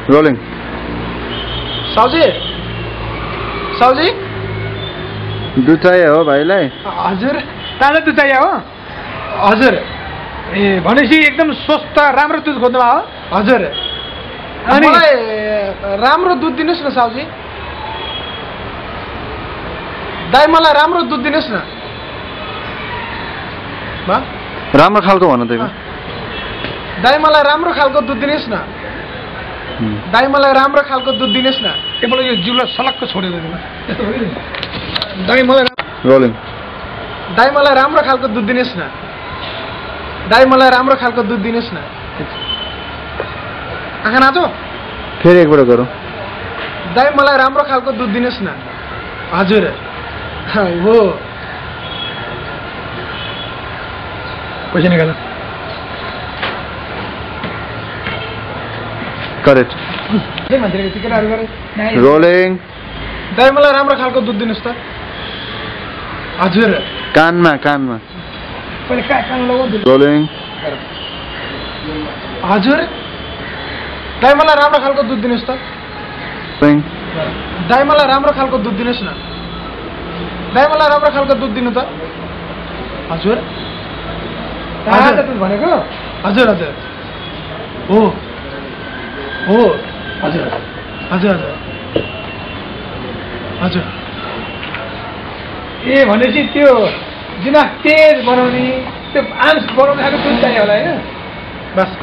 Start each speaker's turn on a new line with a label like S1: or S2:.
S1: rolling
S2: साउजी साउजी
S1: दुध चाहियो हो भाइलाई
S2: हजुर ताजा दुध चाहियो हो हजुर ए भनेपछि एकदम स्वस्थ राम्रो दुध खोज्नुभयो हो हजुर अनि राम्रो दुध दिनुहोस् न साउजी दाइ मलाई राम्रो दुध दिनुहोस् न
S1: राम्रो खालको भन्नु त
S2: दाइ मलाई राम्रो खालको दुध दिनुहोस् न दाइ मलाई राम्रो खालको दुध दिनुहोस् न एकपल्ट यो जिउलाई सलक्क छोडेर दाइ मलाई
S1: रोलिङ
S2: दाइ मलाई राम्रो खालको दुध दिनुहोस् न दाइ मलाई राम्रो खालको दुध दिनुहोस् न आँखा नाचो
S1: फेरि एकपल्ट गरौँ
S2: दाइ मलाई राम्रो खालको दुध दिनुहोस् न हजुर हो पैसा निकाल
S1: करेक्ट रोलिङ
S2: दाइ मलाई राम्रो खालको दुध दिनुहोस् त हजुर
S1: कानमा रोलिङ
S2: हजुर दाइ मलाई राम्रो खालको दुध दिनुहोस् त दाइ मलाई राम्रो खालको दुध दिनुहोस् न दाइ मलाई राम्रो खालको दुध दिनु त हजुर भनेको हजुर हजुर हो हो हजुर हजुर हजुर हजुर ए भनेपछि त्यो दिमाग तेज बनाउने त्यो आंश बनाउने खालको दुध चाहियो होला होइन बस